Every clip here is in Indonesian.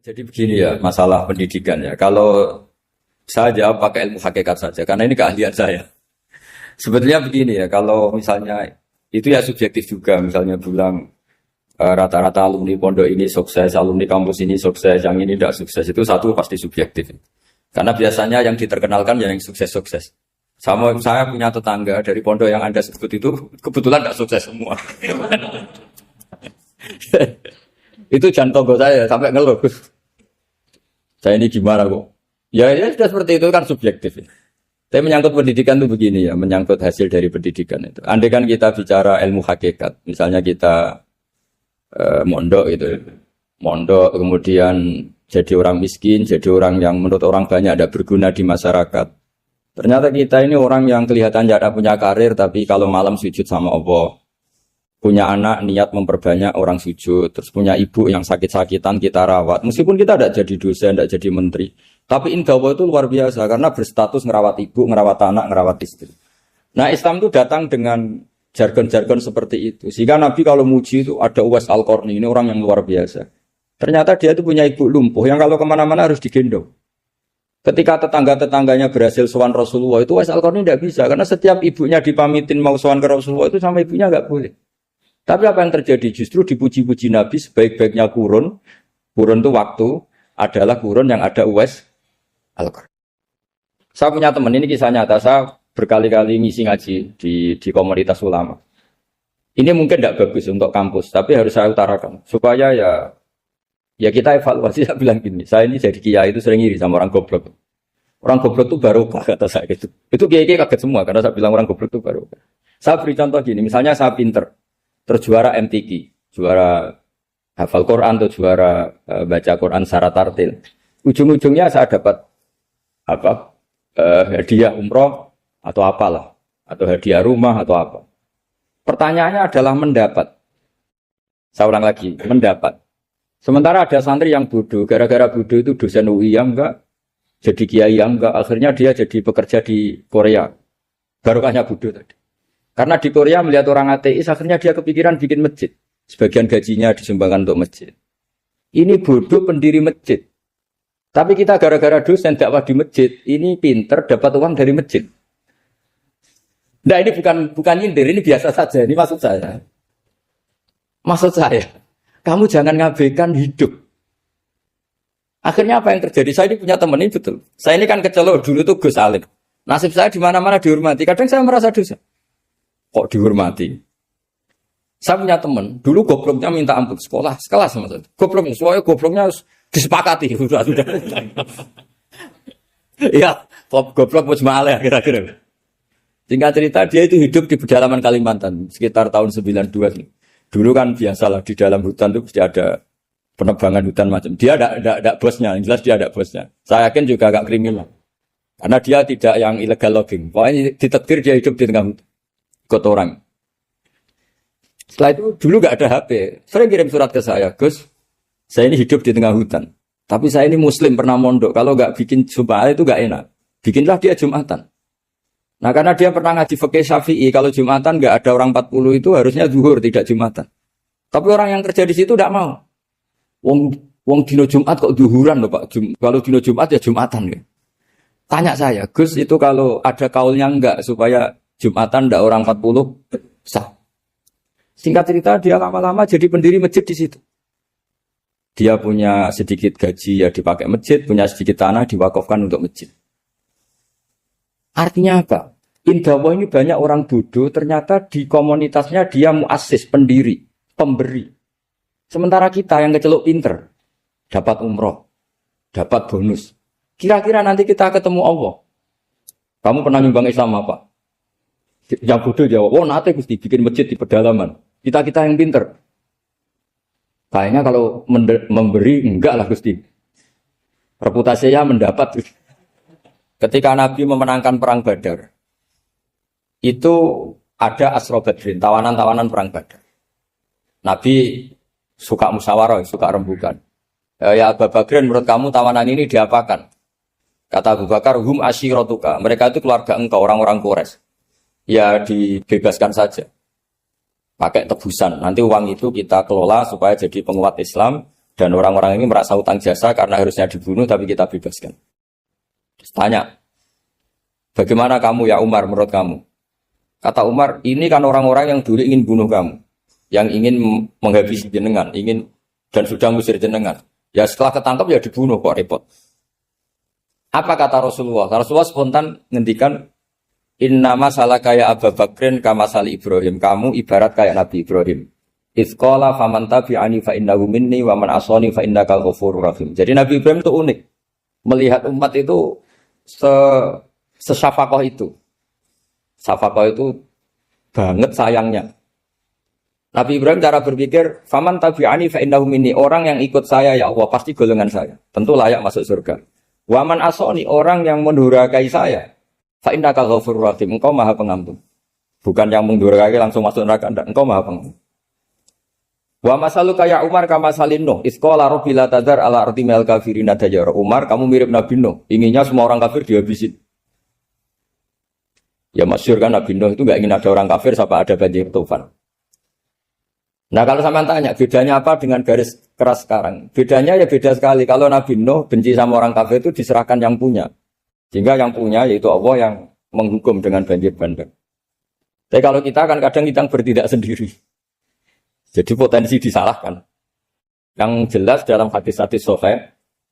Jadi begini ya, masalah pendidikan ya. Kalau saya jawab pakai ilmu hakikat saja, karena ini keahlian saya. Sebetulnya begini ya, kalau misalnya itu ya subjektif juga, misalnya bilang rata-rata alumni pondok ini sukses, alumni kampus ini sukses, yang ini tidak sukses, itu satu pasti subjektif. Karena biasanya yang diterkenalkan yang sukses-sukses. Sama saya punya tetangga dari pondok yang Anda sebut itu kebetulan tidak sukses semua. Itu jantung saya sampai ngeluh. Saya ini gimana kok? Ya, ya sudah seperti itu kan subjektif. Ya. Tapi menyangkut pendidikan itu begini ya, menyangkut hasil dari pendidikan itu. Andai kan kita bicara ilmu hakikat, misalnya kita mondok gitu, mondok kemudian jadi orang miskin, jadi orang yang menurut orang banyak ada berguna di masyarakat. Ternyata kita ini orang yang kelihatan tidak ada punya karir, tapi kalau malam sujud sama Allah. Punya anak niat memperbanyak orang sujud, terus punya ibu yang sakit-sakitan kita rawat. Meskipun kita tidak jadi dosen, tidak jadi menteri, tapi indah Allah itu luar biasa karena berstatus ngerawat ibu, ngerawat anak, ngerawat istri. Nah Islam itu datang dengan jargon-jargon seperti itu. Sehingga Nabi kalau muji itu ada Uwais Al-Qarni, ini orang yang luar biasa. Ternyata dia itu punya ibu lumpuh yang kalau kemana-mana harus digendong. Ketika tetangga-tetangganya berhasil sowan Rasulullah itu Uwais Al-Qarni tidak bisa karena setiap ibunya dipamitin mau sowan ke Rasulullah itu sama ibunya nggak boleh. Tapi apa yang terjadi? Justru dipuji-puji Nabi sebaik-baiknya kurun. Kurun itu waktu adalah kurun yang ada Uwais Al-Qarni. Saya punya teman, ini kisah nyata. Saya berkali-kali ngisi ngaji di komunitas ulama. Ini mungkin tidak bagus untuk kampus, tapi harus saya utarakan. Supaya ya kita evaluasi, saya bilang gini. Saya ini jadi kiai itu sering iri sama orang goblok. Orang goblok itu barokah kata saya gitu. Itu kiai kaget semua karena saya bilang orang goblok itu barokah. Saya beri contoh gini, misalnya saya pinter. Terus juara MTQ, juara hafal Quran atau juara baca Quran secara tartil. Ujung-ujungnya saya dapat hadiah umroh atau apalah, atau hadiah rumah atau apa. Pertanyaannya adalah mendapat. Saya ulang lagi, mendapat. Sementara ada santri yang bodoh, gara-gara bodoh itu dosen UI yang enggak, jadi kiai yang enggak, akhirnya dia jadi pekerja di Korea. Barokahnya bodoh tadi. Karena di Korea melihat orang ateis, akhirnya dia kepikiran bikin masjid. Sebagian gajinya disumbangkan untuk masjid. Ini bodoh pendiri masjid. Tapi kita gara-gara dosen dakwah di masjid, ini pinter dapat uang dari masjid. Nah ini bukan nyindir, ini biasa saja. Ini maksud saya. Maksud saya, kamu jangan ngabaikan hidup. Akhirnya apa yang terjadi? Saya ini punya teman ini betul. Saya ini kan kecelok dulu tuh Gus Alim. Nasib saya di mana-mana dihormati. Kadang saya merasa dosa. Kok dihormati? Saya punya teman, dulu gobloknya minta ampun sekolah, sekelas maksudnya. Gobloknya, soalnya gobloknya harus disepakati. Sudah. Iya, goblok mujmalah ya kira-kira. Singkat cerita, dia itu hidup di pedalaman Kalimantan, sekitar tahun 92. Dulu kan biasalah, di dalam hutan itu pasti ada penebangan hutan macam. Dia ada bosnya, yang jelas dia ada bosnya. Saya yakin juga agak kriminal. Karena dia tidak yang illegal logging. Pokoknya ditakdir dia hidup di tengah hutan. Ikut orang. Setelah itu dulu gak ada HP. Sering kirim surat ke saya, Gus, saya ini hidup di tengah hutan. Tapi saya ini muslim pernah mondok. Kalau gak bikin Jumat itu gak enak. Bikinlah dia Jumatan. Nah karena dia pernah ngaji fikih Syafi'i, kalau Jumatan gak ada orang 40 itu harusnya zuhur tidak Jumatan. Tapi orang yang kerja di situ gak mau. Wong dino Jumat kok zuhuran loh Pak. Kalau dino Jumat ya Jumatan. Ya. Tanya saya, Gus itu kalau ada kaulnya enggak supaya Jumatan ndak orang 40 sah. Singkat cerita dia lama-lama jadi pendiri masjid di situ. Dia punya sedikit gaji ya dipakai masjid, punya sedikit tanah diwakafkan untuk masjid. Artinya apa? Indah Allah ini banyak orang bodoh, ternyata di komunitasnya dia muassis, pendiri, pemberi. Sementara kita yang kecelok pinter, dapat umroh, dapat bonus. Kira-kira nanti kita ketemu Allah. Kamu pernah nyumbang Islam apa? Yang bodoh jawab, oh nanti Gusti bikin masjid di pedalaman. Kita yang pinter. Kayaknya kalau memberi enggak lah Gusti. Reputasinya mendapat. Ketika Nabi memenangkan perang Badar, itu ada Asra Badrin, tawanan-tawanan perang Badar. Nabi suka musyawarah, suka rembukan. Ya Abu Bakrin, menurut kamu tawanan ini diapakan? Kata Abu Bakar, hum asyiratuka. Mereka itu keluarga engkau, orang-orang Quraisy. Ya dibebaskan saja. Pakai tebusan. Nanti uang itu kita kelola supaya jadi penguat Islam. Dan orang-orang ini merasa utang jasa karena harusnya dibunuh tapi kita bebaskan. Terus tanya, bagaimana kamu ya Umar menurut kamu? Kata Umar, ini kan orang-orang yang dulu ingin bunuh kamu. Yang ingin menghabisi jenengan, ingin dan sudah ngusir jenengan. Ya setelah ketangkap ya dibunuh kok repot. Apa kata Rasulullah? Rasulullah spontan ngendikan, innama salaka ya Abu Bakrin kama sali Ibrahim. Kamu ibarat kayak Nabi Ibrahim. Izqala faman tabi'ani fa innahu minni wa man asani fa innaka ghafurur rahim. Jadi Nabi Ibrahim itu unik. Melihat umat itu sesyafakoh itu. Syafakoh itu banget sayangnya. Nabi Ibrahim cara berpikir, faman tabi'ani fa innahu minni. Orang yang ikut saya ya Allah pasti golongan saya. Tentu layak masuk surga. Wa man asani, orang yang mendurhakai saya, fa innaka ghafurur rahim. Engkau Maha Pengampun. Bukan yang mendurhakai langsung masuk neraka, enggak. Engkau Maha Pengampun. Wa masaluka ya Umar kama salin Nuh. Isqala rabbil tadar ala ardi mal kafirin dajara. Umar, kamu mirip Nabi Nuh. Inginnya semua orang kafir dihabisin. Ya masyhur kan Nabi Nuh itu enggak ingin ada orang kafir sampai ada banjir tufan. Nah kalau sampean tanya bedanya apa dengan garis keras sekarang? Bedanya ya beda sekali. Kalau Nabi Nuh benci sama orang kafir itu diserahkan yang punya. Sehingga yang punya yaitu Allah yang menghukum dengan banjir bandang. Tapi kalau kita kan kadang kita bertindak sendiri. Jadi potensi disalahkan. Yang jelas dalam hadis-hadis sahih,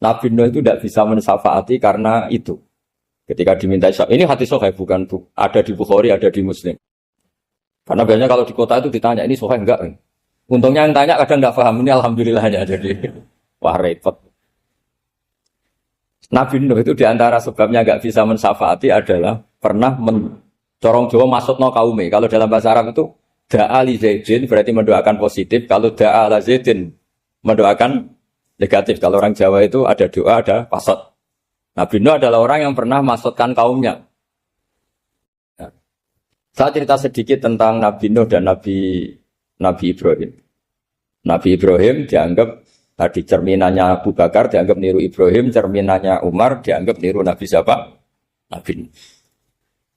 Nabi Nuh itu tidak bisa mensyafaati karena itu. Ketika diminta syafaat, ini hadis sahih bukan ada di Bukhari, ada di Muslim. Karena biasanya kalau di kota itu ditanya, ini sahih enggak? Untungnya yang tanya kadang enggak paham, ini alhamdulillahnya. Jadi, wah repot. Nabi Nuh itu diantara sebabnya enggak bisa mensyafaati adalah pernah corong Jawa masukno kaume. Kalau dalam bahasa Arab itu da'a li Zaidin berarti mendoakan positif. Kalau da'a la Zaidin mendoakan negatif. Kalau orang Jawa itu ada doa, ada pasot. Nabi Nuh adalah orang yang pernah masukkan kaumnya. Nah, saya cerita sedikit tentang Nabi Nuh dan Nabi Ibrahim. Nabi Ibrahim dianggap tadi cerminannya Abu Bakar, dianggap niru Ibrahim, cerminannya Umar, dianggap niru Nabi siapa? Nabi Nuh.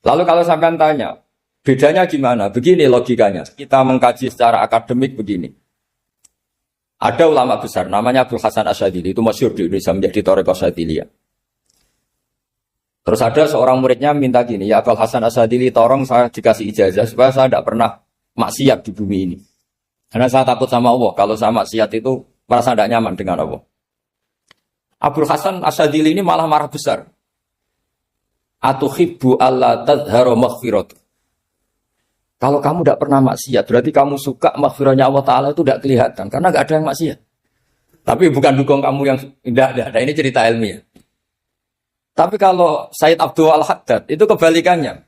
Lalu kalau sampean tanya, bedanya gimana? Begini logikanya. Kita mengkaji secara akademik begini. Ada ulama besar, namanya Abdul Hasan Asyadili. Itu masyhur di Indonesia menjadi Thariqah Asyadiliyah. Terus ada seorang muridnya minta gini, ya Abdul Hasan Asyadili, tolong saya dikasih ijazah supaya saya tidak pernah maksiat di bumi ini. Karena saya takut sama Allah. Kalau saya maksiat itu merasa tidak nyaman dengan Allah. Abdul Hasan Asyadili ini malah marah besar. Atuhibbu alla tadhharu maghfiratu. Kalau kamu tidak pernah maksiat, berarti kamu suka maghfirahnya Allah Ta'ala itu tidak kelihatan. Karena tidak ada yang maksiat. Tapi bukan dukung kamu yang tidak ada. Ini cerita ilmiah. Tapi kalau Said Abdul Al-Haddad, itu kebalikannya.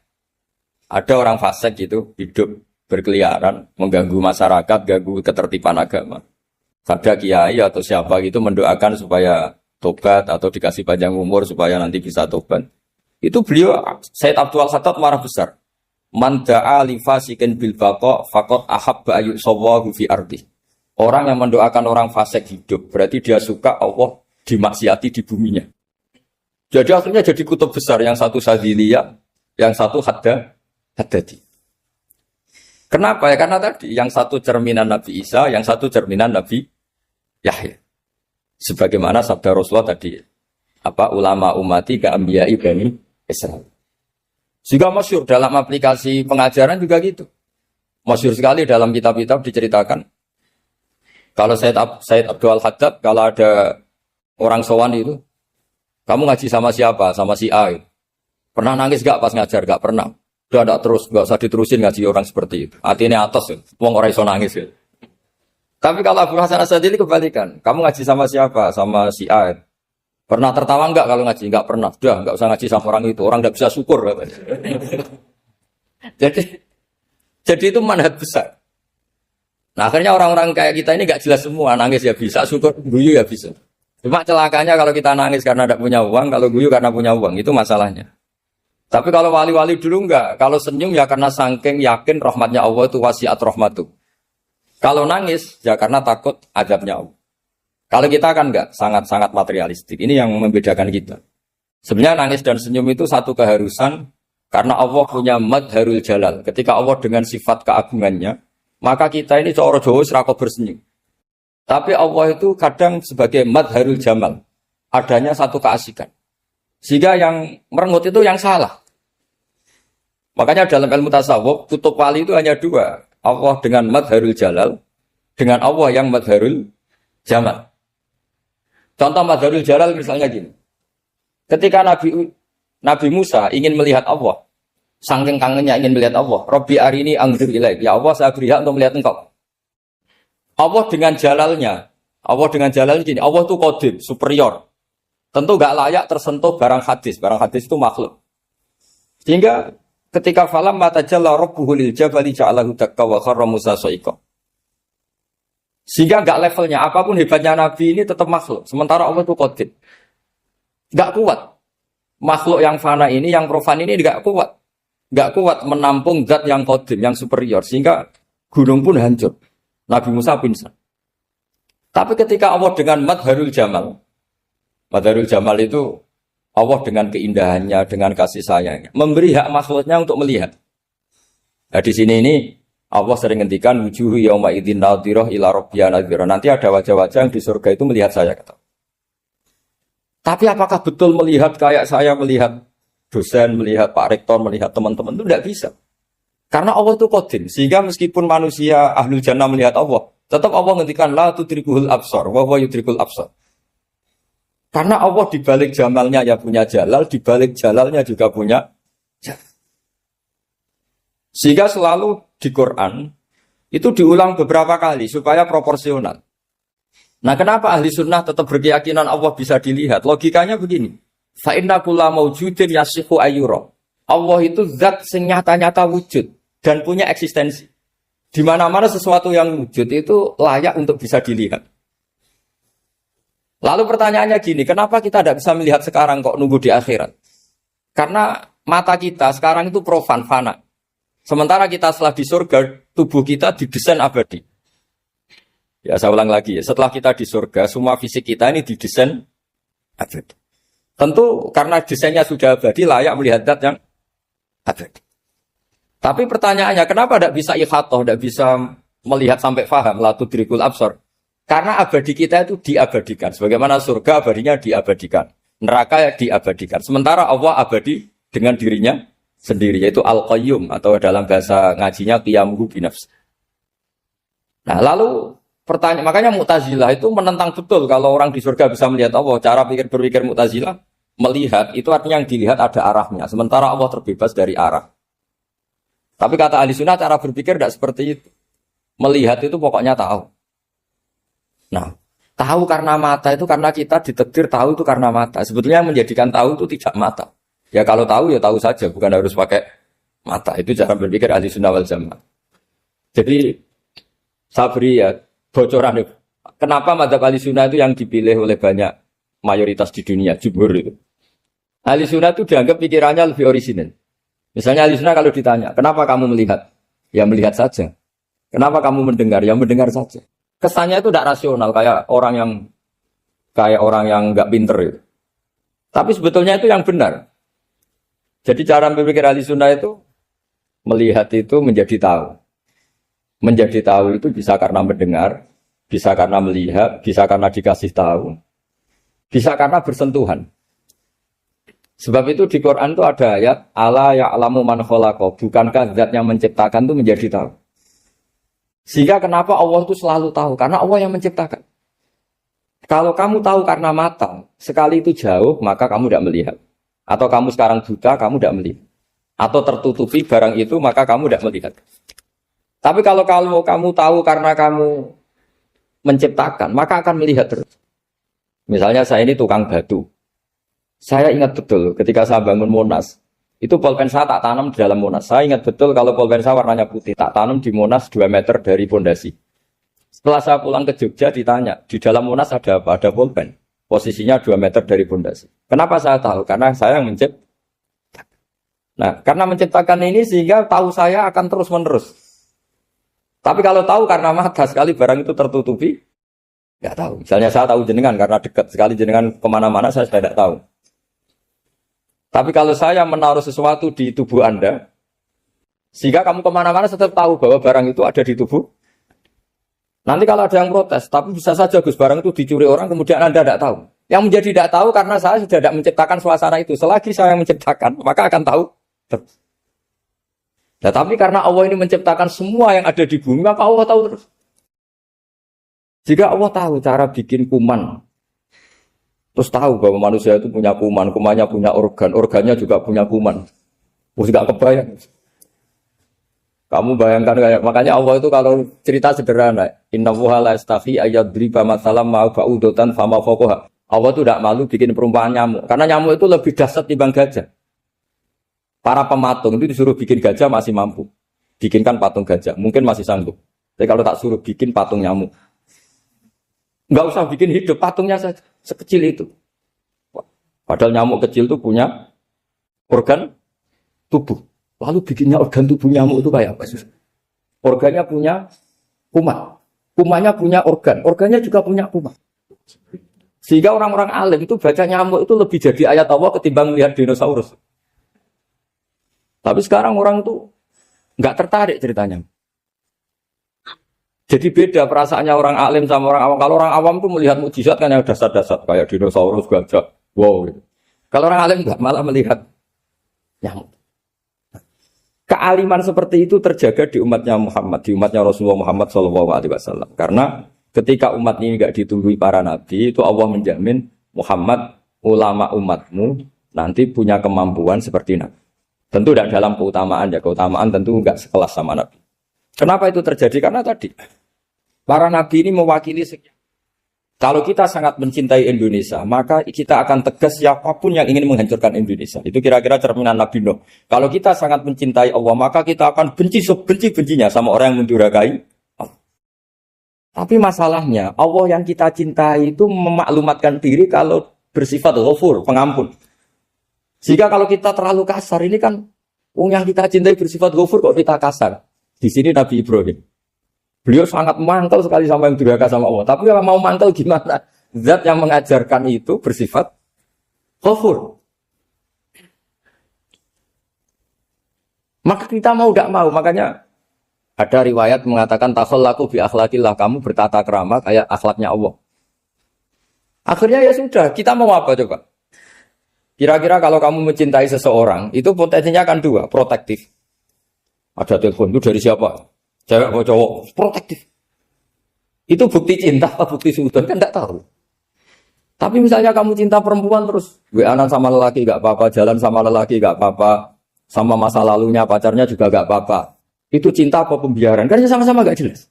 Ada orang fasik gitu, hidup berkeliaran, mengganggu masyarakat, ganggu ketertiban agama. Ada kiai atau siapa gitu mendoakan supaya tobat atau dikasih panjang umur supaya nanti bisa tobat. Itu beliau, Said Abdul Al-Haddad marah besar. Man da'a li fasikin bil baqa faqad ahabba ayu sawahu fi ardi. Orang yang mendoakan orang fasik hidup berarti dia suka Allah dimaksiati di buminya. Jadi akhirnya jadi kutub besar, yang satu Syadziliyah, yang satu Haddadi. Kenapa ya? Karena tadi yang satu cerminan Nabi Isa, yang satu cerminan Nabi Yahya. Sebagaimana sabda Rasulullah tadi, ulama umati ka anbiya'i bani Israil. Juga masyhur dalam aplikasi pengajaran juga gitu. Masyhur sekali dalam kitab-kitab diceritakan. Kalau Said Abdul Haddad, kalau ada orang sowan itu, kamu ngaji sama siapa? Sama si A. Pernah nangis gak pas ngajar? Gak pernah. Udah gak terus, gak usah diterusin ngaji orang seperti itu. Hatinya atas, wong orang iso nangis. Tapi kalau Abu Hasan Asyadili kebalikan. Kamu ngaji sama siapa? Sama si A. Pernah tertawa enggak kalau ngaji? Enggak pernah. Udah, enggak usah ngaji sama orang itu. Orang enggak bisa syukur. jadi itu manhaj besar. Nah, akhirnya orang-orang kayak kita ini enggak jelas semua. Nangis ya bisa, syukur, guyu ya bisa. Cuma celakanya kalau kita nangis karena tidak punya uang, kalau guyu karena punya uang, itu masalahnya. Tapi kalau wali-wali dulu enggak. Kalau senyum ya karena saking yakin rahmatnya Allah itu wasiat rahmatu. Kalau nangis ya karena takut azabnya Allah. Kalau kita kan enggak, sangat-sangat materialistik. Ini yang membedakan kita. Sebenarnya nangis dan senyum itu satu keharusan karena Allah punya madharul jalal. Ketika Allah dengan sifat keagungannya, maka kita ini cara Jawa serako bersenyum. Tapi Allah itu kadang sebagai madharul jamal. Adanya satu keasikan. Sehingga yang merengut itu yang salah. Makanya dalam ilmu tasawuf, kutub wali itu hanya dua. Allah dengan madharul jalal, dengan Allah yang madharul jamal. Contoh madharul jalal misalnya gini. Ketika Nabi Musa ingin melihat Allah, saking kangennya ingin melihat Allah, Rabbi arini anzur ilaik. Ya Allah, saya beri hak untuk melihat engkau. Allah dengan jalalnya gini, Allah itu qadim, superior. Tentu gak layak tersentuh barang hadis. Barang hadis itu makhluk. Sehingga ketika falam mata jalla rabbuhu lil jabali ja'alahu dakka wa kharra Musa sa'iqa. Sehingga gak levelnya, apapun hebatnya Nabi ini tetap makhluk. Sementara Allah itu qadim. Gak kuat. Makhluk yang fana ini, yang profan ini gak kuat. Gak kuat menampung zat yang qadim, yang superior. Sehingga gunung pun hancur. Nabi Musa pingsan. Tapi ketika Allah dengan madharul jamal itu Allah dengan keindahannya, dengan kasih sayangnya, memberi hak makhluknya untuk melihat. Nah di sini ini Allah sering ngendikan wujuhu yauma idzin nadhirah ila rabbiha nadhirah. Nanti ada wajah-wajah yang di surga itu melihat saya kata. Tapi apakah betul melihat kayak saya melihat dosen, melihat Pak Rektor, melihat teman-teman itu tidak bisa. Karena Allah itu qadim, sehingga meskipun manusia ahlul jannah melihat Allah, tetap Allah ngendikan la tudrikuhul absar wa huwa yudrikul absar. Karena Allah di balik jamalnya ya punya jalal, di balik jalalnya juga punya jalal. Sehingga selalu di Quran itu diulang beberapa kali supaya proporsional. Nah, kenapa ahli sunnah tetap berkeyakinan Allah bisa dilihat? Logikanya begini. Fa inna kulla maujudin yasihu ayyura. Allah itu zat sing nyata-nyata wujud dan punya eksistensi. Di mana-mana sesuatu yang wujud itu layak untuk bisa dilihat. Lalu pertanyaannya gini, kenapa kita tidak bisa melihat sekarang kok nunggu di akhirat? Karena mata kita sekarang itu profan, fana. Sementara kita setelah di surga, tubuh kita didesain abadi. Ya saya ulang lagi ya, setelah kita di surga, semua fisik kita ini didesain abadi. Tentu karena desainnya sudah abadi, layak melihat zat yang abadi. Tapi pertanyaannya, kenapa tidak bisa ikhatoh, tidak bisa melihat sampai faham, la tudrikul absar? Karena abadi kita itu diabadikan. Sebagaimana surga abadinya diabadikan. Neraka ya diabadikan. Sementara Allah abadi dengan dirinya sendiri, yaitu Al-Qayyum, atau dalam bahasa ngajinya Qiyamuhu binafs. Nah lalu pertanyaan, makanya Mu'tazilah itu menentang betul kalau orang di surga bisa melihat Allah. Cara berpikir Mu'tazilah, melihat itu artinya yang dilihat ada arahnya. Sementara Allah terbebas dari arah. Tapi kata ahli sunnah cara berpikir tidak seperti itu. Melihat itu pokoknya tahu. Nah, tahu karena mata itu karena kita ditakdir tahu itu karena mata. Sebetulnya yang menjadikan tahu itu tidak mata. Ya kalau tahu ya tahu saja, bukan harus pakai mata. Itu cara berpikir ahli sunnah wal jamaah. Jadi saya beri ya bocoran. Kenapa madzhab ahli sunnah itu yang dipilih oleh banyak mayoritas di dunia, jumhur itu. Ahli sunnah itu dianggap pikirannya lebih orisinal. Misalnya ahli sunnah kalau ditanya, kenapa kamu melihat? Ya melihat saja. Kenapa kamu mendengar? Ya mendengar saja. Kesannya itu tidak rasional, kayak orang yang nggak pinter itu. Tapi sebetulnya itu yang benar. Jadi cara berpikir ahli sunnah itu melihat itu menjadi tahu. Menjadi tahu itu bisa karena mendengar, bisa karena melihat, bisa karena dikasih tahu, bisa karena bersentuhan. Sebab itu di Quran itu ada ayat ala ya'lamu man khalaqa, bukankah zat yang menciptakan itu menjadi tahu. Sehingga kenapa Allah itu selalu tahu? Karena Allah yang menciptakan. Kalau kamu tahu karena mata, sekali itu jauh, maka kamu tidak melihat. Atau kamu sekarang buta, kamu tidak melihat. Atau tertutupi barang itu, maka kamu tidak melihat. Tapi kalau kamu tahu karena kamu menciptakan, maka akan melihat terus. Misalnya saya ini tukang batu. Saya ingat betul ketika saya bangun Monas, itu pulpen saya tak tanam di dalam Monas. Saya ingat betul kalau pulpen saya warnanya putih, tak tanam di Monas 2 meter dari pondasi. Setelah saya pulang ke Jogja ditanya, di dalam Monas ada apa? Ada pulpen. Posisinya 2 meter dari pondasi. Kenapa saya tahu? Karena saya yang menciptakan. Nah, karena menciptakan ini sehingga tahu saya akan terus-menerus. Tapi kalau tahu karena mata sekali barang itu tertutupi, nggak tahu. Misalnya saya tahu jenengan karena dekat sekali jenengan kemana-mana saya tidak tahu. Tapi kalau saya menaruh sesuatu di tubuh Anda, sehingga kamu kemana-mana tetap tahu bahwa barang itu ada di tubuh. Nanti kalau ada yang protes, tapi bisa saja Gus barang itu dicuri orang kemudian Anda tidak tahu. Yang menjadi tidak tahu karena saya sudah tidak menciptakan suasana itu. Selagi saya yang menciptakan, maka akan tahu. Nah, tapi karena Allah ini menciptakan semua yang ada di bumi, maka Allah tahu terus. Jika Allah tahu cara bikin kuman, terus tahu bahwa manusia itu punya kuman, kumannya punya organ, organnya juga punya kuman. Terus gak kebayang. Kamu bayangkan kayak, makanya Allah itu kalau cerita sederhana, inna wuha la yastahi ayyadriba masalam ma ba'udatan fama fawqaha. Allah itu tidak malu bikin perumpamaan nyamuk, karena nyamuk itu lebih dahsyat dibanding gajah. Para pematung itu disuruh bikin gajah masih mampu. Bikinkan patung gajah, mungkin masih sanggup. Tapi kalau tak suruh bikin patung nyamuk, nggak usah bikin hidup, patungnya saja sekecil itu. Padahal nyamuk kecil itu punya organ tubuh. Lalu bikinnya organ tubuh nyamuk itu kayak apa? Organnya punya kuman. Kumannya punya organ. Organnya juga punya kuman. Sehingga orang-orang alim itu baca nyamuk itu lebih jadi ayat Allah ketimbang melihat dinosaurus. Tapi sekarang orang itu nggak tertarik ceritanya. Jadi beda perasaannya orang alim sama orang awam. Kalau orang awam itu melihat mukjizat kan yang dasar-dasar. Kayak dinosaurus, gajah. Wow. Gitu. Kalau orang alim nggak, malah melihat nyamuk. Kealiman seperti itu terjaga di umatnya Muhammad, di umatnya Rasulullah Muhammad SAW. Karena ketika umat ini nggak ditumbuhi para nabi, itu Allah menjamin Muhammad, ulama umatmu nanti punya kemampuan seperti nabi. Tentu tidak dalam keutamaan ya, keutamaan tentu nggak sekelas sama nabi. Kenapa itu terjadi? Karena tadi para nabi ini mewakili sekian. Kalau kita sangat mencintai Indonesia, maka kita akan tegas siapapun yang ingin menghancurkan Indonesia. Itu kira-kira cerminan Nabi Nuh. Kalau kita sangat mencintai Allah, maka kita akan benci sebenci-bencinya sama orang yang mendurhakai. Tapi masalahnya, Allah yang kita cintai itu memaklumatkan diri kalau bersifat ghafur, pengampun. Jika kalau kita terlalu kasar, ini kan yang kita cintai bersifat ghafur kok kita kasar. Di sini Nabi Ibrahim. Beliau sangat mangkel sekali sama yang durhaka sama Allah. Tapi kalau mau mangkel gimana? Zat yang mengajarkan itu bersifat ghafur. Maka kita mau tidak mau. Makanya ada riwayat mengatakan takhallaku bi akhlaqillah, kamu bertata krama kayak akhlaknya Allah. Akhirnya ya sudah, kita mau apa coba? Kira-kira kalau kamu mencintai seseorang, itu potensinya akan dua, protektif. Ada telepon itu dari siapa? Cewek atau cowok, protektif. Itu bukti cinta atau bukti suudon kan tidak tahu. Tapi misalnya kamu cinta perempuan terus WA-an sama lelaki gak apa-apa, jalan sama lelaki gak apa-apa, sama masa lalunya pacarnya juga gak apa-apa. Itu cinta apa pembiaran? Karena sama-sama gak jelas.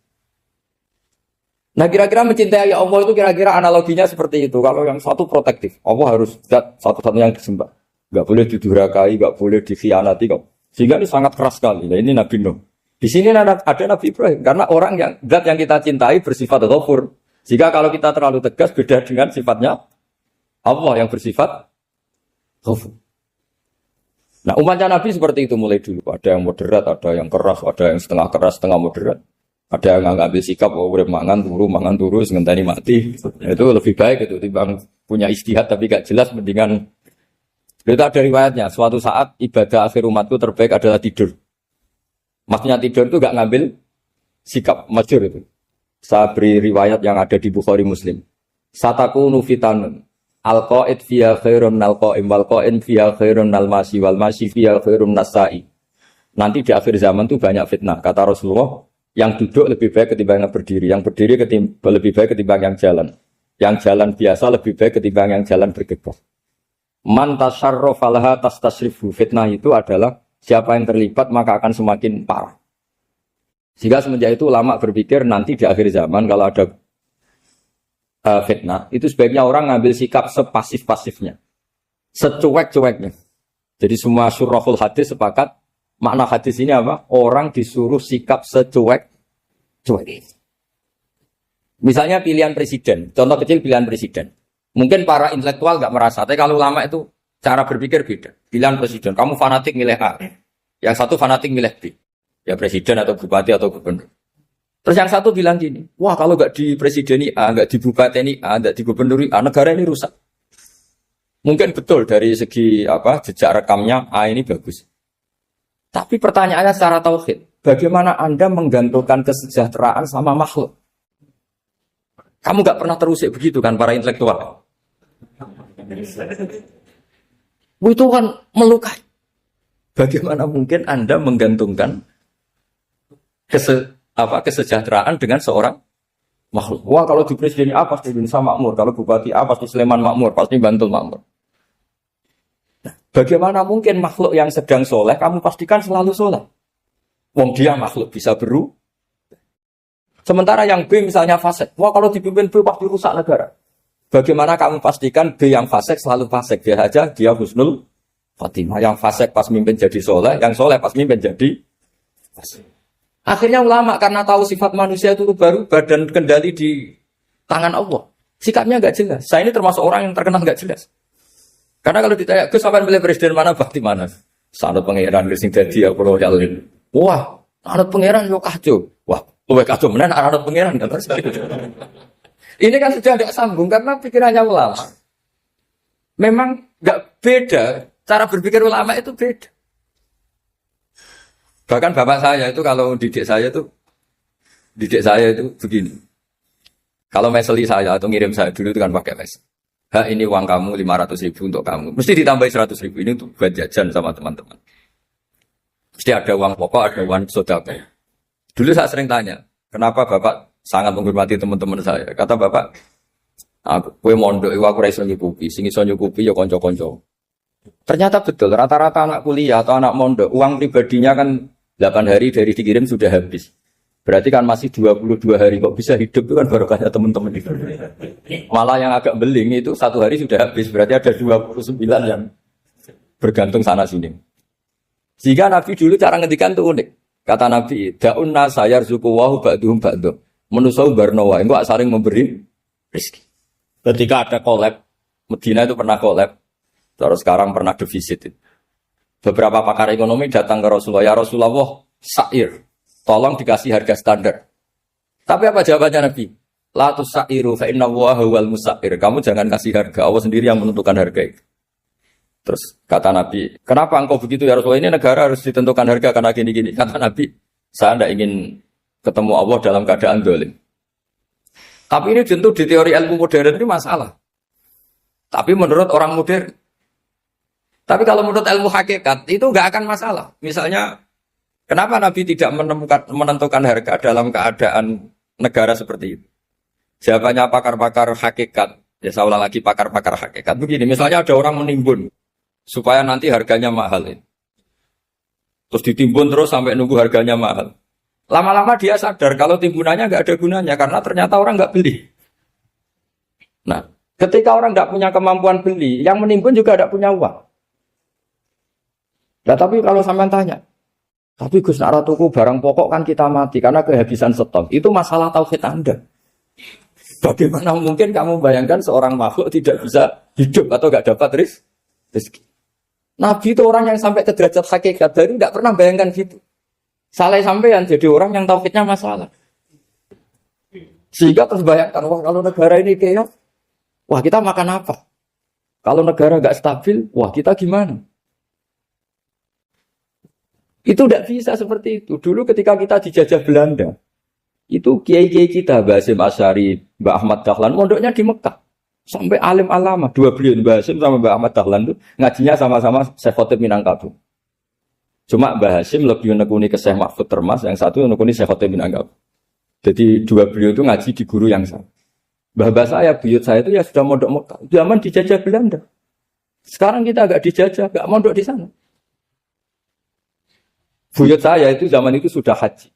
Nah kira-kira mencintai Allah itu kira-kira analoginya seperti itu. Kalau yang satu protektif, Allah harus zat satu-satunya yang disembah. Gak boleh didurhakai, gak boleh dikhianati. Sehingga ini sangat keras sekali. Nah, ini Nabi Nuh. Di sini ada Nabi Ibrahim, karena orang yang zat yang kita cintai bersifat ghafur. Jika kalau kita terlalu tegas beda dengan sifatnya Allah yang bersifat ghafur. Nah umatnya Nabi seperti itu mulai dulu. Ada yang moderat, ada yang keras, ada yang setengah keras, setengah moderat. Ada yang ngambil sikap, urip mangan turu, ngenteni mati. Itu lebih baik itu timbang punya istihad tapi gak jelas, mendingan. Itu ada riwayatnya. Suatu saat ibadah akhir umatku terbaik adalah tidur. Maksudnya tidur itu gak ngambil sikap, masyhur itu. Saya beri riwayat yang ada di Bukhari Muslim. Satakunu fitanun. Al-qa'id fiya khairun al-qa'im wal-qa'in fiya khairun al-masi wal-masi fiya khairun nasai. Nanti di akhir zaman itu banyak fitnah. Kata Rasulullah, yang duduk lebih baik ketimbang yang berdiri. Yang berdiri lebih baik ketimbang yang jalan. Yang jalan biasa lebih baik ketimbang yang jalan bergegas. Man tasarrafa laha tastasrifu. Fitnah itu adalah siapa yang terlibat maka akan semakin parah. Sehingga semenjak itu ulama berpikir nanti di akhir zaman kalau ada fitnah, itu sebaiknya orang ngambil sikap sepasif-pasifnya, secuek-cueknya. Jadi semua syurahul hadis sepakat, makna hadis ini apa? Orang disuruh sikap secuek-cuek. Misalnya pilihan presiden, contoh kecil pilihan presiden. Mungkin para intelektual gak merasa, tapi kalau ulama itu cara berpikir beda. Pilihan presiden, kamu fanatik milih A. Yang satu fanatik milih B. Ya presiden atau bupati atau gubernur. Terus yang satu bilang gini, wah kalau nggak di presiden A, nggak di bupati A, nggak di gubernur A, negara ini rusak. Mungkin betul dari segi jejak rekamnya A ini bagus. Tapi pertanyaannya secara tauhid, bagaimana Anda menggantungkan kesejahteraan sama makhluk? Kamu nggak pernah terusik begitu kan para intelektual? Itu kan melukai. Bagaimana mungkin Anda menggantungkan kesejahteraan dengan seorang makhluk? Wah, kalau di presiden A pasti Indonesia makmur, kalau bupati A pasti Sleman makmur, pasti Bantul makmur. Bagaimana mungkin makhluk yang sedang soleh kamu pastikan selalu soleh? Wong dia makhluk bisa berubah. Sementara yang B misalnya fasik, wah kalau dipimpin B pasti rusak negara. Bagaimana kamu pastikan B yang fasik selalu fasik? Dia aja dia husnul Fatimah. Yang fasik pas mimpin jadi soleh, yang soleh pas mimpin jadi fasik. Akhirnya ulama karena tahu sifat manusia itu baru badan kendali di tangan Allah. Sikapnya nggak jelas. Saya ini termasuk orang yang terkenal nggak jelas. Karena kalau ditanya, Gus sampean pilih presiden mana, bakti mana? Sanad pangeran sing dadi ya kula yalin. Wah, anut pangeran yo kacau. Wah, luwih kacau menan anut pangeran. Ini kan sudah tidak sambung karena pikirannya ulama. Memang nggak beda. Cara berpikir ulama itu beda. Bahkan bapak saya itu kalau didik saya itu begini. Kalau meseli saya atau ngirim saya dulu itu kan pakai mes. Ini uang kamu 500.000 untuk kamu. Mesti ditambahi 100.000 ini untuk buat jajan sama teman-teman. Mesti ada uang pokok, ada uang sodako. Dulu saya sering tanya, kenapa bapak sangat menghormati teman-teman saya? Kata bapak, kowe mondok aku ra iso nyukupi, sing iso nyukupi ya kanca-kanca. Ternyata betul, rata-rata anak kuliah atau anak mondok, uang pribadinya kan 8 hari dari dikirim sudah habis. Berarti kan masih 22 hari kok bisa hidup itu kan barokahnya teman-teman itu. Malah yang agak beling itu 1 hari sudah habis, berarti ada 29 yang bergantung sana sini. Jika Nabi dulu cara ngendikan itu unik. Kata Nabi, da'un nasayar zuku wahu ba'duhum ba'duh. Menusau barnawa, enggak saling memberi rezeki. Ketika ada collab, Medina itu pernah collab. Terus sekarang pernah defisit. Beberapa pakar ekonomi datang ke Rasulullah. Ya Rasulullah, sa'ir. Tolong dikasih harga standar. Tapi apa jawabannya Nabi? La tusairu fa inna Allaha huwal musair. Kamu jangan kasih harga. Allah sendiri yang menentukan harga itu. Terus kata Nabi, kenapa engkau begitu ya Rasulullah? Ini negara harus ditentukan harga karena gini-gini. Kata Nabi, saya tidak ingin ketemu Allah dalam keadaan dolim. Tapi ini tentu di teori ilmu modern ini masalah. Tapi menurut orang modern. Tapi kalau menurut ilmu hakikat itu nggak akan masalah. Misalnya, kenapa Nabi tidak menentukan harga dalam keadaan negara seperti itu? Jawabannya pakar-pakar hakikat. Ya saya ulang lagi pakar-pakar hakikat. Begini, misalnya ada orang menimbun supaya nanti harganya mahal. Terus ditimbun terus sampai nunggu harganya mahal. Lama-lama dia sadar kalau timbunannya nggak ada gunanya karena ternyata orang nggak beli. Nah, ketika orang nggak punya kemampuan beli, yang menimbun juga nggak punya uang. Nah, tapi kalau sampean tanya, tapi Gus nak tuku barang pokok kan kita mati karena kehabisan stok. Itu masalah tauhid Anda. Bagaimana mungkin kamu bayangkan seorang makhluk tidak bisa hidup atau nggak dapat rezeki? Nabi itu orang yang sampai ke derajat hakikat dari tidak pernah bayangkan gitu. Salah sampean jadi orang yang tauhidnya masalah. Sehingga terus bayangkan, wah kalau negara ini kayak, wah kita makan apa? Kalau negara nggak stabil, wah kita gimana? Itu tidak bisa seperti itu. Dulu ketika kita dijajah Belanda, itu kiai-kiai kita, Mbah Hasyim Asy'ari, Mbah Ahmad Dahlan, mondoknya di Mekah. Sampai alim alama, dua beliau, Mbah Hasyim sama Mbah Ahmad Dahlan itu ngajinya sama-sama Syekh Khotib Minangkabau. Cuma Mbah Hasyim lebih menekuni ke Syekh Mahfud Termas, yang satu menekuni Syekh Khotib Minangkabau. Jadi dua beliau itu ngaji di guru yang sama. Mbah saya, buyut saya itu ya sudah mondok Mekah. Zaman dijajah Belanda. Sekarang kita agak dijajah, agak mondok di sana. Buyut saya itu zaman itu sudah haji.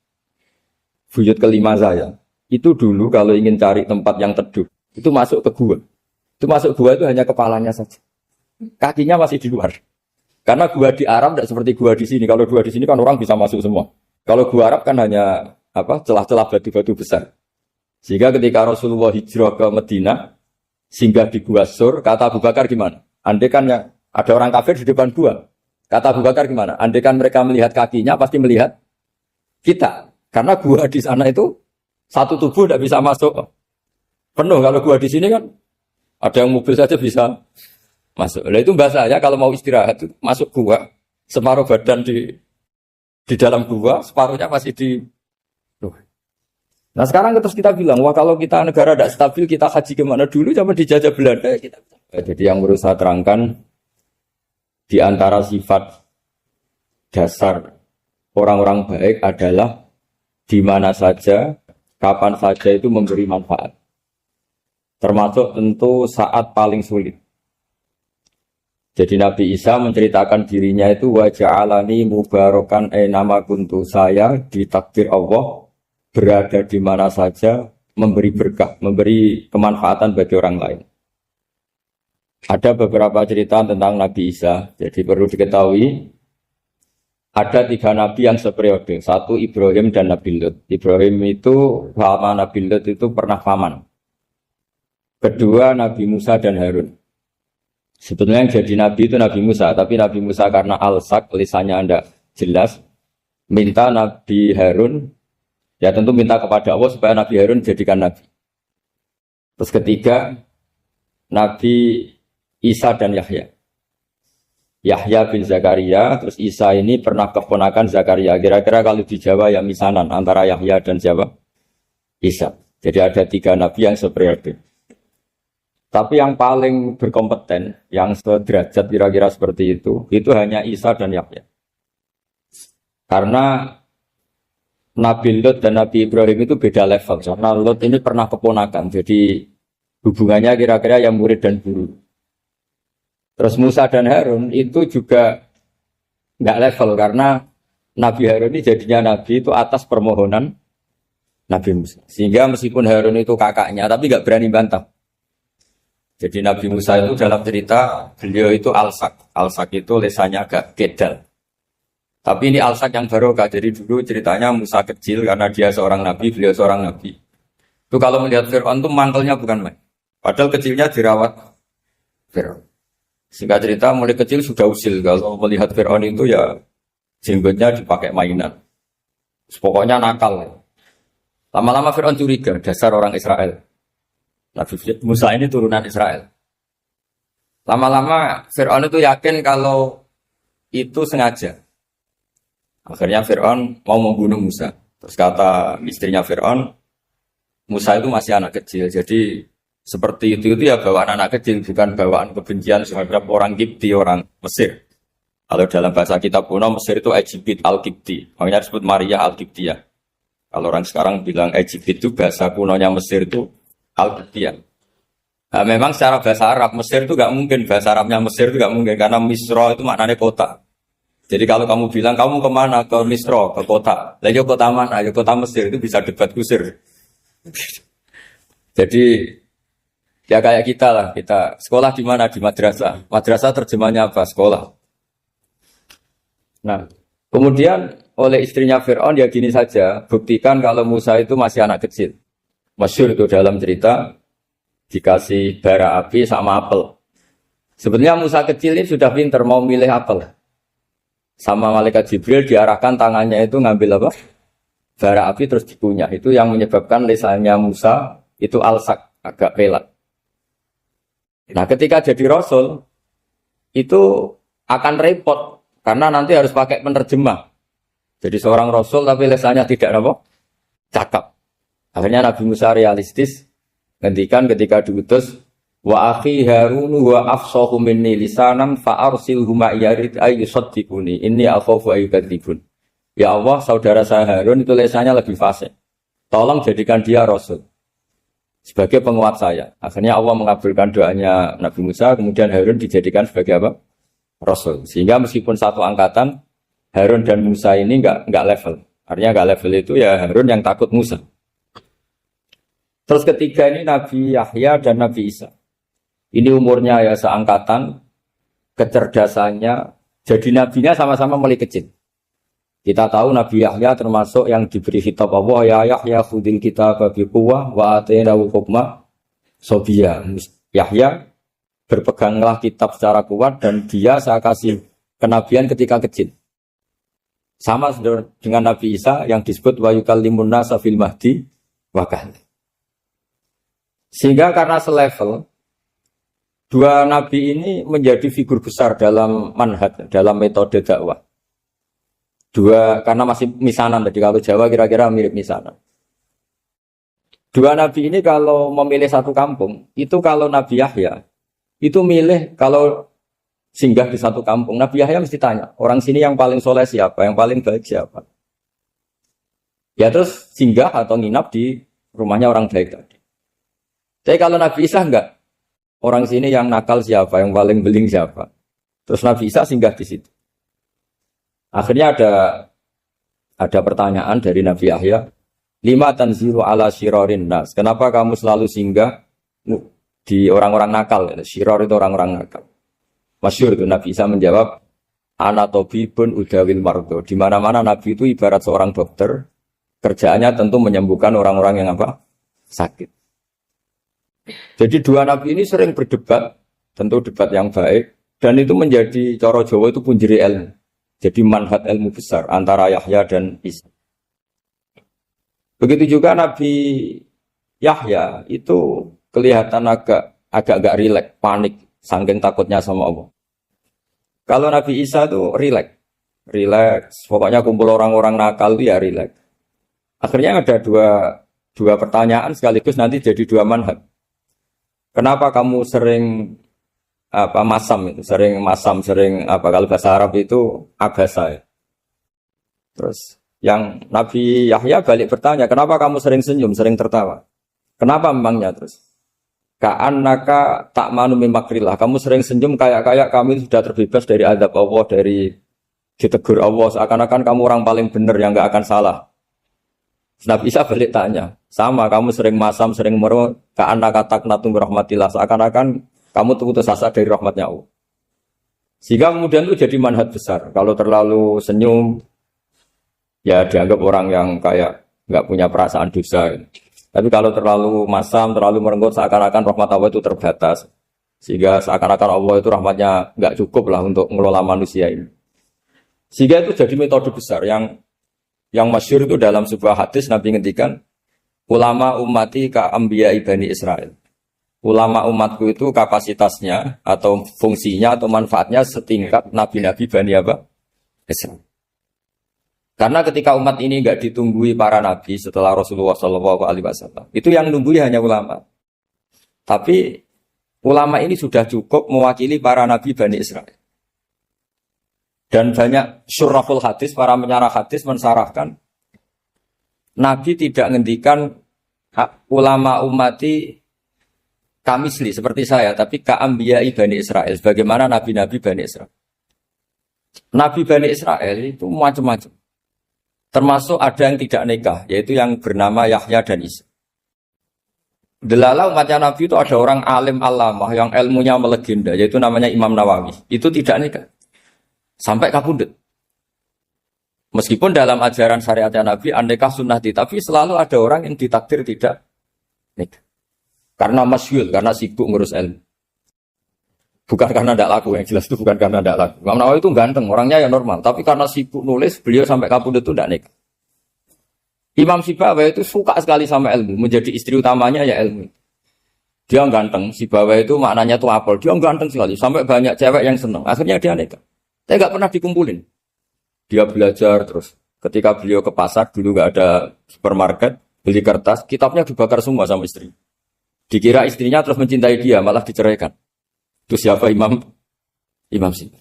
Buyut kelima saya. Itu dulu kalau ingin cari tempat yang teduh, itu masuk ke gua. Itu masuk gua itu hanya kepalanya saja. Kakinya masih di luar. Karena gua di Arab tidak seperti gua di sini. Kalau gua di sini kan orang bisa masuk semua. Kalau gua Arab kan hanya celah-celah batu-batu besar. Sehingga ketika Rasulullah hijrah ke Madinah, singgah di Gua Sur, kata Abu Bakar gimana? Andai kan yang ada orang kafir di depan gua. Kata Abu Bakar gimana? Andai kan mereka melihat kakinya, pasti melihat kita. Karena gua di sana itu satu tubuh tidak bisa masuk penuh. Kalau gua di sini kan ada yang mobil saja bisa masuk. Nah itu bahasa saya kalau mau istirahat itu masuk gua, separuh badan di dalam gua, separuhnya masih di. Nah sekarang terus kita bilang, wah kalau kita negara tidak stabil, kita haji kemana dulu? Zaman dijajah Belanda kita. Jadi yang perlu saya terangkan di antara sifat dasar orang-orang baik adalah di mana saja, kapan saja itu memberi manfaat. Termasuk tentu saat paling sulit. Jadi Nabi Isa menceritakan dirinya itu wa ja'alani mubarakan nama kuntu, saya ditakdir Allah berada di mana saja memberi berkah, memberi kemanfaatan bagi orang lain. Ada beberapa cerita tentang Nabi Isa. Jadi perlu diketahui ada 3 nabi yang seperiode. Satu Ibrahim dan Nabi Lut. Ibrahim itu sama Nabi Lut itu pernah paman. Kedua Nabi Musa dan Harun. Sebetulnya yang jadi nabi itu Nabi Musa, tapi Nabi Musa karena alsak, lisannya anda jelas, minta Nabi Harun, ya tentu minta kepada Allah supaya Nabi Harun jadikan nabi. Terus ketiga, Nabi Isa dan Yahya. Yahya bin Zakaria, terus Isa ini pernah keponakan Zakaria. Kira-kira kalau di Jawa ya misanan antara Yahya dan Jawa Isa. Jadi ada 3 nabi yang seperiode. Tapi yang paling berkompeten, yang sederajat kira-kira seperti itu hanya Isa dan Yahya. Karena Nabi Lut dan Nabi Ibrahim itu beda level. Karena Lut ini pernah keponakan, jadi hubungannya kira-kira yang murid dan guru. Terus Musa dan Harun itu juga nggak level, karena Nabi Harun ini jadinya Nabi itu atas permohonan Nabi Musa. Sehingga meskipun Harun itu kakaknya, tapi nggak berani bantah. Jadi Nabi Musa itu dalam cerita, beliau itu alsak. Alsak itu lesannya agak kedal. Tapi ini alsak yang barokah. Jadi dulu ceritanya Musa kecil karena dia seorang nabi, beliau seorang nabi. Itu kalau melihat Fir'aun itu mangkelnya bukan main. Padahal kecilnya dirawat Fir'aun. Singkat cerita mulai kecil sudah usil. Kalau melihat Fir'aun itu ya jenggotnya dipakai mainan. Pokoknya nakal. Lama-lama Fir'aun curiga, dasar orang Israel. Nabi Musa ini turunan Israel. Lama-lama Fir'aun itu yakin kalau itu sengaja. Akhirnya Fir'aun mau membunuh Musa. Terus kata istrinya Fir'aun, Musa itu masih anak kecil. Jadi seperti itu ya bawaan anak kecil, bukan bawaan kebencian terhadap orang Kipti, orang Mesir. Kalau dalam bahasa kitab kuno Mesir itu Egypt al-Kipti. Makanya disebut Maria al-Kiptiyah. Kalau orang sekarang bilang Egypt itu bahasa kunonya Mesir itu Al-Qibtiyah. Nah, memang secara bahasa Arab Mesir itu gak mungkin, bahasa Arabnya Mesir itu gak mungkin karena Misro itu maknanya kota. Jadi kalau kamu bilang kamu kemana, ke Misro, ke kota, lagi kota mana, ya kota Mesir, itu bisa debat kusir. Jadi ya kayak kita lah, kita sekolah di mana, di madrasah. Madrasah terjemahnya apa? Sekolah. Nah, kemudian oleh istrinya Fir'aun ya gini saja, buktikan kalau Musa itu masih anak kecil. Masyhur itu dalam cerita dikasih bara api sama apel. Sebenarnya Musa kecil ini sudah pinter mau milih apel. Sama malaikat Jibril diarahkan tangannya itu ngambil apa? Bara api terus dikunyah. Itu yang menyebabkan lisannya Musa itu alsak, agak pelat. Nah ketika jadi Rasul itu akan repot karena nanti harus pakai penerjemah. Jadi seorang Rasul tapi lisannya tidak apa? Cakap. Akhirnya Nabi Musa realistis ngendikan ketika diutus wa akhi Harun wa afsahu minni lisanan fa arsilhu ma yarid ay yusaddiquni inni akhafu ay yukadzibun. Ya Allah, saudara saya Harun itu lisannya lebih fasih. Tolong jadikan dia rasul sebagai penguat saya. Akhirnya Allah mengabulkan doanya Nabi Musa, kemudian Harun dijadikan sebagai apa? Rasul. Sehingga meskipun satu angkatan Harun dan Musa ini enggak level. Artinya enggak level itu ya Harun yang takut Musa. Terus ketiga ini Nabi Yahya dan Nabi Isa. Ini umurnya ya seangkatan, kecerdasannya, jadi nabinya sama-sama mulai kecil. Kita tahu Nabi Yahya termasuk yang diberi kitab Allah, ya Yahya khudil kitab bi quwwah wa atainahu hukma sobiyya. Yahya berpeganglah kitab secara kuat dan dia saya kasih kenabian ketika kecil. Sama dengan Nabi Isa yang disebut wa yukallimun nasa fil mahdi wa kahla. Sehingga karena selevel, 2 nabi ini menjadi figur besar dalam manhaj, dalam metode dakwah. 2 karena masih misanan tadi, kalau Jawa kira-kira mirip misanan. Dua nabi ini kalau memilih satu kampung, itu kalau Nabi Yahya, itu milih kalau singgah di satu kampung, Nabi Yahya mesti tanya, orang sini yang paling soleh siapa, yang paling baik siapa. Ya terus singgah atau nginap di rumahnya orang baik tadi. Tapi kalau Nabi Isa enggak, orang sini yang nakal siapa, yang paling beling siapa. Terus Nabi Isa singgah di situ. Akhirnya ada pertanyaan dari Nabi Yahya, lima tanzilu ala syirarin nas. Kenapa kamu selalu singgah di orang-orang nakal? Syiror itu orang-orang nakal. Masyhur itu Nabi Isa menjawab, ana tabibun udawil mardo. Di mana-mana Nabi itu ibarat seorang dokter, kerjaannya tentu menyembuhkan orang-orang yang apa? Sakit. Jadi dua Nabi ini sering berdebat, tentu debat yang baik, dan itu menjadi cara Jawa itu punjeri ilmu. Jadi manhaj ilmu besar antara Yahya dan Isa. Begitu juga Nabi Yahya itu kelihatan agak rileks, panik, saking takutnya sama Allah. Kalau Nabi Isa itu rileks, pokoknya kumpul orang-orang nakal itu ya rileks. Akhirnya ada dua pertanyaan sekaligus nanti jadi dua manhaj. Kenapa kamu sering sering kalau bahasa Arab itu abasa ya. Terus yang Nabi Yahya balik bertanya, kenapa kamu sering senyum, sering tertawa? Kenapa memangnya terus? Ka'annaka ta'manu min makrillah. Kamu sering senyum kayak kami sudah terbebas dari azab Allah, dari ditegur Allah, seakan-akan kamu orang paling benar yang enggak akan salah. Nabi Isa balik tanya, sama kamu sering masam, sering mero, ka'annaka taqnatu min rahmatillah, seakan-akan kamu putus asa dari rahmatnya Allah. Sehingga kemudian itu jadi manhaj besar. Kalau terlalu senyum, ya dianggap orang yang kayak enggak punya perasaan dosa. Tapi kalau terlalu masam, terlalu merenggut, seakan-akan rahmat Allah itu terbatas. Sehingga seakan-akan Allah itu rahmatnya enggak cukup lah untuk mengelola manusia ini. Sehingga itu jadi metode besar yang masyhur itu dalam sebuah hadis Nabi ngendikan, ulama ummati ka anbiya Bani Israil. Ulama umatku itu kapasitasnya atau fungsinya atau manfaatnya setingkat nabi-nabi Bani Israil. Karena ketika umat ini enggak ditunggui para nabi setelah Rasulullah SAW, itu yang nunggui hanya ulama. Tapi ulama ini sudah cukup mewakili para nabi Bani Israil. Dan banyak syurahul hadis, para menyarah hadis mensarahkan, Nabi tidak ngendikan ulama umati kamisli seperti saya, tapi ka'ambiyai Bani Israel, bagaimana nabi-nabi Bani Israel. Nabi Bani Israel itu macam-macam. Termasuk ada yang tidak nikah, yaitu yang bernama Yahya dan Isa. Delala umatnya Nabi itu ada orang alim alamah yang ilmunya melegenda, yaitu namanya Imam Nawawi. Itu tidak nikah. Sampai kabudut. Meskipun dalam ajaran syariatnya Nabi an-nikah sunnati, tapi selalu ada orang yang ditakdir tidak nikah. Karena masyhur, karena sibuk ngurus ilmu. Bukan karena tidak laku, yang jelas itu bukan karena tidak laku. Imam Nawawi itu ganteng, orangnya ya normal, tapi karena sibuk nulis, beliau sampai kabudut itu tidak nikah. Imam Sibawayh itu suka sekali sama ilmu, menjadi istri utamanya ya ilmu. Dia ganteng, Sibawayh itu maknanya itu apel, dia ganteng sekali, sampai banyak cewek yang senang. Akhirnya dia nikah. Saya nggak pernah dikumpulin. Dia belajar terus. Ketika beliau ke pasar, dulu nggak ada supermarket, beli kertas, kitabnya dibakar semua sama istri. Dikira istrinya terus mencintai dia, malah diceraikan. Itu siapa Imam Sibawayh.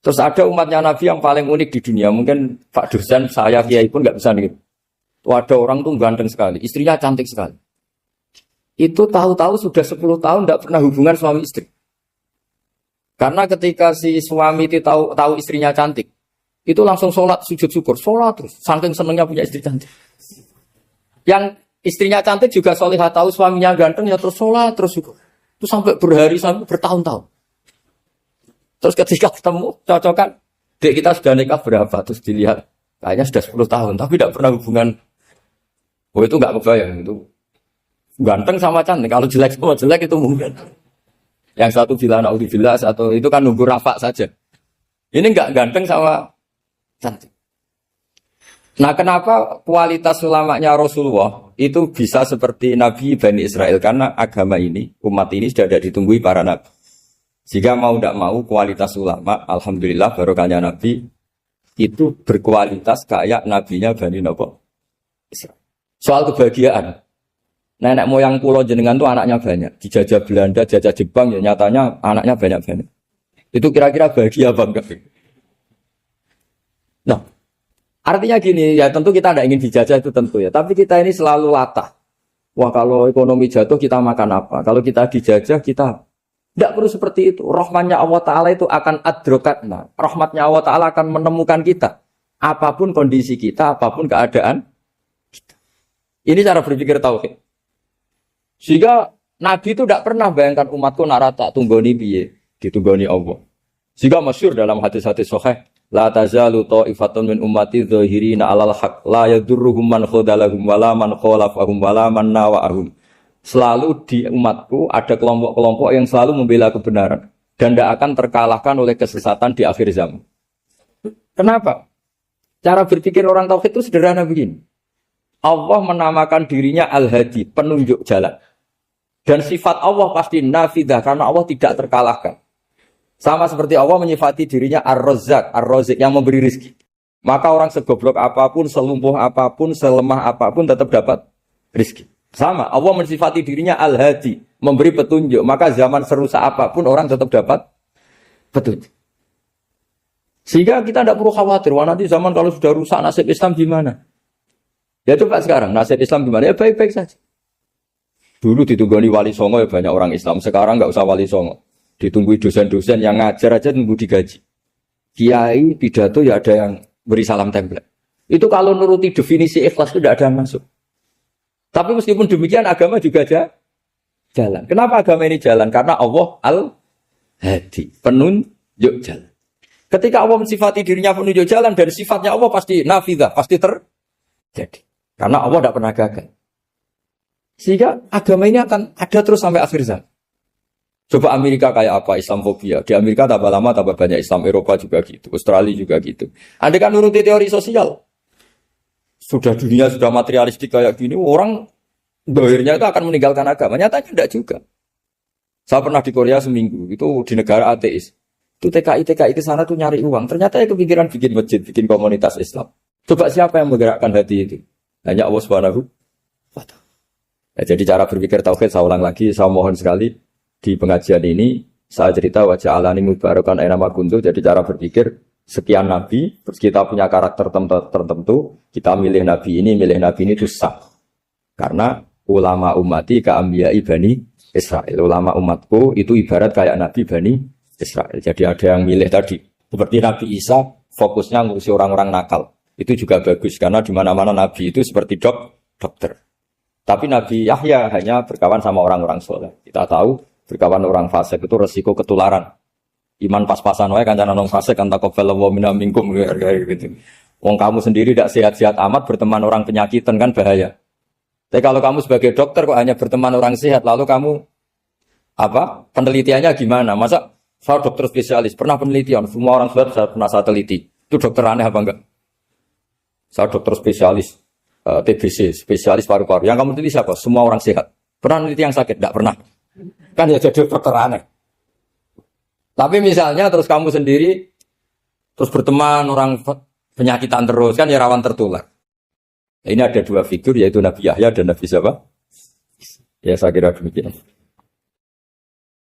Terus ada umatnya Nabi yang paling unik di dunia. Mungkin Pak dosen, saya kiai pun nggak bisa nih. Tuh ada orang tuh ganteng sekali, istrinya cantik sekali. Itu tahu-tahu sudah 10 tahun nggak pernah hubungan suami istri. Karena ketika si suami itu tahu istrinya cantik, itu langsung sholat, sujud syukur, sholat terus, saking senengnya punya istri cantik. Yang istrinya cantik juga solihah, tahu suaminya ganteng ya terus sholat, terus syukur. Itu sampai berhari, sampai bertahun-tahun. Terus ketika ketemu, cocokan, dek kita sudah nikah berapa? Terus dilihat, kayaknya sudah 10 tahun, tapi tidak pernah hubungan. Oh itu nggak kebayang, itu ganteng sama cantik. Kalau jelek sama jelek itu mungkin. Yang satu bilang naudzubillah, satu itu kan nunggu rafa saja. Ini enggak ganteng sama cantik. Nah, kenapa kualitas ulamanya Rasulullah itu bisa seperti Nabi Bani Israel? Karena agama ini, umat ini sudah ada ditunggui para nabi. Jika mau tidak mau kualitas ulama, alhamdulillah barokahnya Nabi itu berkualitas kayak nabinya Bani Israel. Soal kebahagiaan. Nenek moyang pulau jenengan tuh anaknya banyak. Dijajah Belanda, jajah Jepang, ya nyatanya anaknya banyak-banyak. Itu kira-kira bahagia apa enggak? Nah, artinya gini, ya tentu kita tidak ingin dijajah itu tentu ya. Tapi kita ini selalu latah. Wah kalau ekonomi jatuh kita makan apa? Kalau kita dijajah kita tidak perlu seperti itu. Rahmatnya Allah Ta'ala itu akan adrokatna. Rahmatnya Allah Ta'ala akan menemukan kita. Apapun kondisi kita, apapun keadaan kita. Ini cara berpikir tauhid. Sehingga Nabi itu tidak pernah bayangkan umatku narata tunggoni piye, ditunggoni Allah. Sehingga masyhur dalam hadis-hadis sahih, la tazalu ta'ifatun min ummati dzahirina 'alal haq la yadurruhum man khadalahum wala man khalafahum wala man nawa'ahum. Selalu di umatku ada kelompok-kelompok yang selalu membela kebenaran dan tidak akan terkalahkan oleh kesesatan di akhir zaman. Kenapa? Cara berpikir orang tauhid itu sederhana begini. Allah menamakan dirinya Al-Hadi, penunjuk jalan. Dan sifat Allah pasti nafidah karena Allah tidak terkalahkan. Sama seperti Allah menyifati dirinya Ar-Razzaq, Ar-Razik yang memberi rizki. Maka orang segoblok apapun, selumpuh apapun, selemah apapun tetap dapat rizki. Sama, Allah mensifati dirinya Al-Hadi, memberi petunjuk. Maka zaman serusak apapun orang tetap dapat petunjuk. Sehingga kita tidak perlu khawatir, wah nanti zaman kalau sudah rusak nasib Islam gimana? Ya coba sekarang, nasib Islam gimana? Ya baik-baik saja. Dulu ditunggoni wali songo ya banyak orang Islam, sekarang nggak usah wali songo. Ditunggu dosen-dosen yang ngajar aja tunggu digaji. Kiai pidato ya ada yang beri salam template. Itu kalau nuruti definisi ikhlas itu tidak ada yang masuk. Tapi meskipun demikian agama juga ada jalan. Kenapa agama ini jalan? Karena Allah Al-Hadi, penunjuk jalan. Ketika Allah mensifati dirinya penunjuk jalan dan sifatnya Allah pasti nafidah, pasti terjadi. Karena Allah tidak pernah gagal. Sehingga agama ini akan ada terus sampai akhir zaman. Coba Amerika kayak apa? Islamofobia. Di Amerika tambah lama tambah banyak Islam. Eropa juga gitu. Australia juga gitu. Andai kan nuruti teori sosial. Sudah dunia sudah materialistik kayak gini. Orang dohirnya itu akan meninggalkan agama. Nyatanya tidak juga. Saya pernah di Korea seminggu. Itu di negara ateis. Itu TKI ke sana tuh nyari uang. Ternyata ya kepikiran bikin masjid. Bikin komunitas Islam. Coba siapa yang menggerakkan hati itu? Hanya Allah Subhanahu wa Ta'ala. Jadi cara berpikir tauhid saya ulang lagi. Saya mohon sekali. Di pengajian ini saya cerita wajah alani mubarakan aina kuntu. Jadi cara berpikir sekian nabi, terus kita punya karakter tertentu, kita milih nabi ini itu sah. Karena ulama ummati ka'ambiyai Bani Israel. Ulama umatku itu ibarat kayak nabi Bani Israel. Jadi ada yang milih tadi. Seperti Nabi Isa fokusnya ngurusi orang-orang nakal. Itu juga bagus karena di mana-mana nabi itu seperti dokter. Tapi Nabi Yahya hanya berkawan sama orang-orang soleh. Kita tahu berkawan orang fasik itu resiko ketularan. Iman pas-pasan wae kancane nang fasik kan taqabbalallahu minna minkum gitu. Wong kamu sendiri tidak sehat-sehat amat berteman orang penyakitan kan bahaya. Tapi kalau kamu sebagai dokter kok hanya berteman orang sehat lalu kamu apa? Penelitiannya gimana? Masa saya dokter spesialis pernah penelitian semua orang sehat saya pernah saya teliti. Itu dokter aneh apa enggak? Saya dokter spesialis TBC, spesialis paru-paru. Yang kamu teliti siapa? Semua orang sehat. Pernah meneliti yang sakit? Tidak pernah. Kan ya jadi dokter aneh. Tapi misalnya terus kamu sendiri terus berteman orang penyakitan terus kan ya rawan tertular. Ini ada dua figur yaitu Nabi Yahya dan Nabi siapa? Ya saya kira demikian.